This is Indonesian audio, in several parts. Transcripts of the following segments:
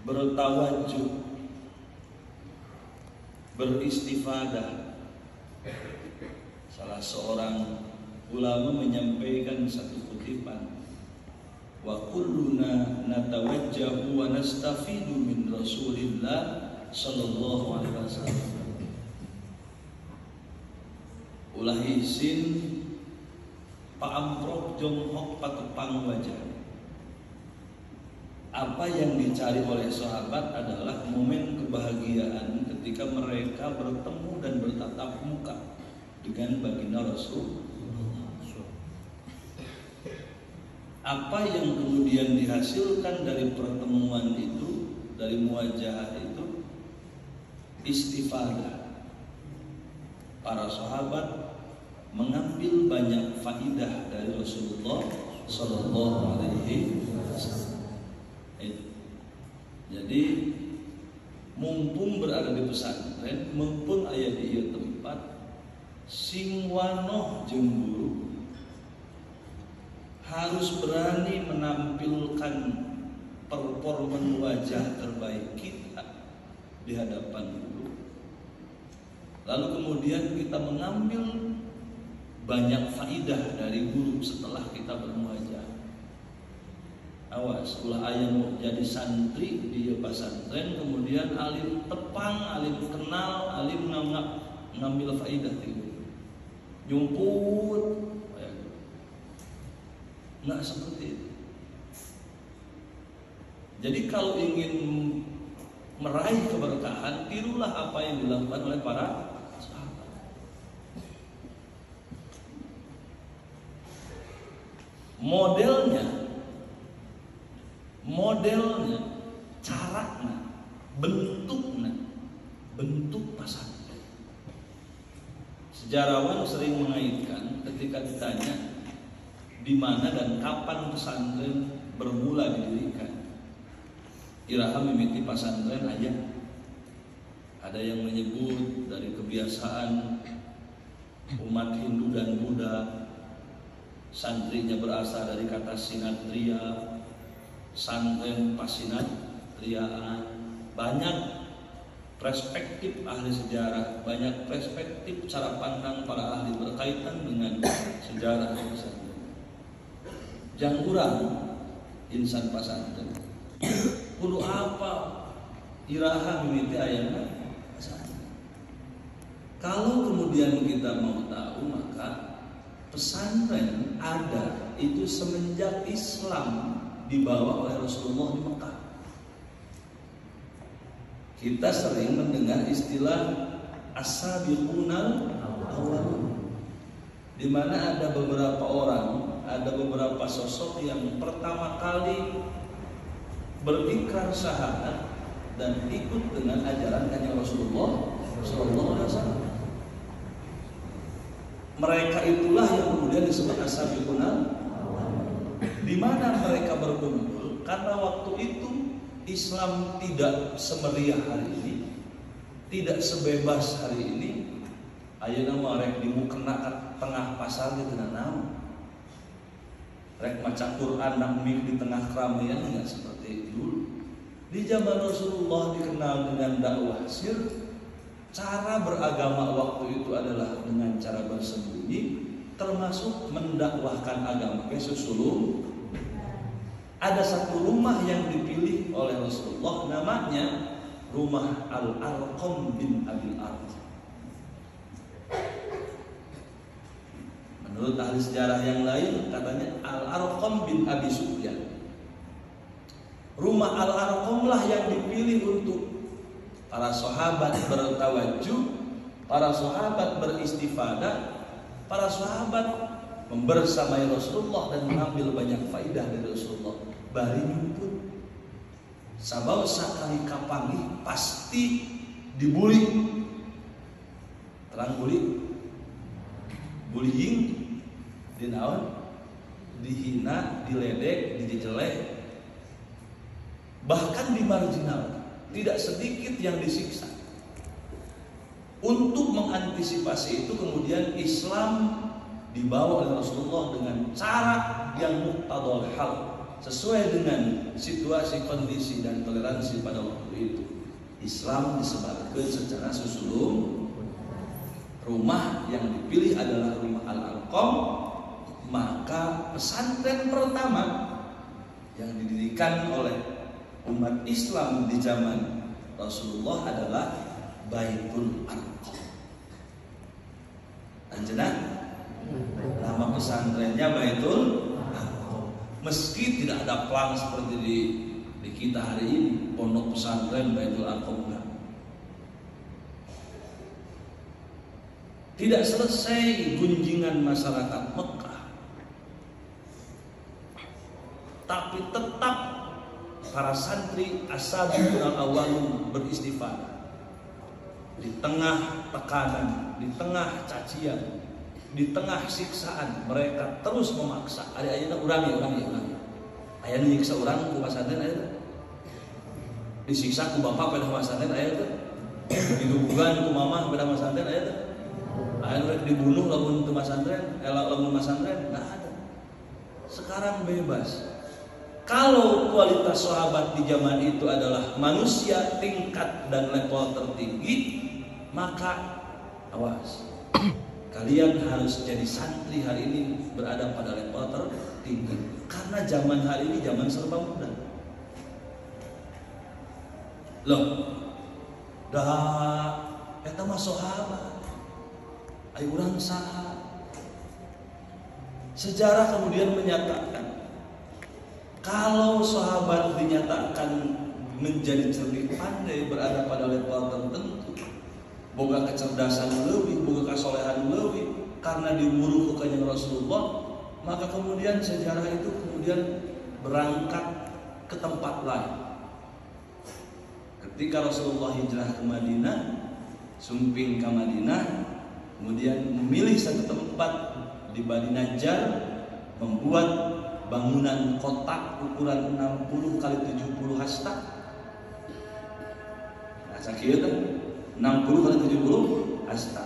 bertawajuh, beristifadah. Salah seorang ulama menyampaikan satu kutipan, wa kulluna natawajjahu wa nastafidu min Rasulillah sallallahu alaihi wasallam. Ulah isin paamprok jonghok patupang wajah. Apa yang dicari oleh sahabat adalah momen kebahagiaan ketika mereka bertemu dan bertatap muka dengan baginda Rasul. Apa yang kemudian dihasilkan dari pertemuan itu, dari muwajahah itu, istifadah. Para sahabat mengambil banyak faidah dari Rasulullah Sallallahu Alaihi Wasallam. Jadi mumpung berada di pesantren, mumpung aya di ieu tempat, sing wanoh jeung guru harus berani menampilkan performa wajah terbaik kita di hadapan guru. Lalu kemudian kita mengambil banyak faidah dari guru setelah kita bermuajah. Awas, ulah aya mau jadi santri di pesantren kemudian alim tepang, alim kenal, alim ngambil faidah itu. Nyumput. Nggak seperti itu. Jadi kalau ingin meraih keberkahan, tirulah apa yang dilakukan oleh para sahabat. Modelnya, caranya, bentuk pesantren. Sejarawan sering mengaitkan ketika ditanya di mana dan kapan pesantren bermula didirikan. Iraha mimiti pesantren aja. Ada yang menyebut dari kebiasaan umat Hindu dan Buddha, santrinya berasal dari kata sinatria, santren pasinatriaan. Banyak perspektif ahli sejarah, banyak perspektif cara pandang para ahli berkaitan dengan sejarah pesantren. Jang urang insan pesantren kudu apa iraha mimiti ayana pesantren. Kalau kemudian kita mau tahu, maka pesantren ada itu semenjak Islam dibawa oleh Rasulullah di Mekah. Kita sering mendengar istilah as-sabiqunal awwalun, di mana ada beberapa orang, ada beberapa sosok yang pertama kali berikrar syahadat dan ikut dengan ajaran Kanjeng Rasulullah Sallallahu Alaihi Wasallam. Mereka itulah yang kemudian disebut as-sabiqunal. Di mana mereka berkumpul? Karena waktu itu Islam tidak semeriah hari ini, tidak sebebas hari ini. Ayeuna mah rek dimukena tengah pasar di tengah naon. Rek maca Quran nang mik di tengah keramaian, enggak seperti dulu. Di zaman Rasulullah dikenal dengan dakwah sir. Cara beragama waktu itu adalah dengan cara bersembunyi, termasuk mendakwahkan agama ke susulung. Ada satu rumah yang dipilih oleh Rasulullah, namanya rumah Al-Arqam bin Abil Arqam. Menurut ahli sejarah yang lain katanya Al-Arqam bin Abi Sufyan. Rumah Al-Arqam lah yang dipilih untuk para sahabat bertawajuh, para sahabat beristifadah, para sahabat membersamai Rasulullah dan mengambil banyak faidah dari Rasulullah. Bari nyumput sabab sakali kapangi pasti dibuli. Terang bullying, dinaon, dihina, diledek, dijelek, bahkan dimarginal. Tidak sedikit yang disiksa. Untuk mengantisipasi itu kemudian Islam dibawa oleh Rasulullah dengan cara yang muqtadal hal, sesuai dengan situasi, kondisi, dan toleransi pada waktu itu. Islam disebarkan secara susulum. Rumah yang dipilih adalah rumah Al-Arqam. Maka pesantren pertama yang didirikan oleh umat Islam di zaman Rasulullah adalah Baitul Arqam. Anjena, nama pesantrennya Baitul Arqam. Meski tidak ada pelang seperti di kita hari ini, pondok pesantren Baitul Arqam. Tidak selesai gunjingan masyarakat Mekah, tapi tetap para santri as-sabiqun al-awwalun beristighfar di tengah tekanan, di tengah cacian, di tengah siksaan. Mereka terus memaksa. Ada urangi. Ayah nyiksa orang ku pasantren ayah disiksa ku bapak pada pasantren ayah didubugan ku mamah pada pasantren ayah mereka dibunuh lamun ke pasantren, lamun pasantren, nah ada. Sekarang bebas. Kalau kualitas sahabat di zaman itu adalah manusia tingkat dan level tertinggi, maka awas. Kalian harus jadi santri hari ini berada pada level tertinggi. Karena zaman hari ini zaman serba mudah. Loh, dah eta mah sahabat. Ayo urang saha. Sejarah kemudian menyatakan kalau sahabat dinyatakan menjadi cerdik pandai, berada pada level tertentu, boga kecerdasan leuwih, boga kasolehan leuwih karena dimuruh ke kanjeng Rasulullah, maka kemudian sejarah itu kemudian berangkat ke tempat lain. Ketika Rasulullah hijrah ke Madinah, sumping ke Madinah, kemudian memilih satu tempat di Bani Najjar, membuat bangunan kotak ukuran 60 kali 70 hasta. Nah, sakit 60 kali 70 hasta.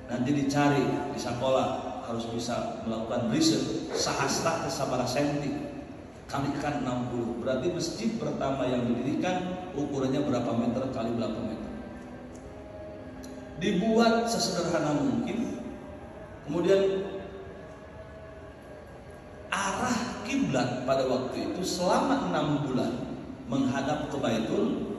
Nanti dicari di sekolah harus bisa melakukan riset sahasta ke sabaraha senti. Kalikan 60. Berarti masjid pertama yang didirikan ukurannya berapa meter kali berapa meter. Dibuat sesederhana mungkin. Kemudian arah kiblat pada waktu itu selama 6 bulan menghadap ke Baitul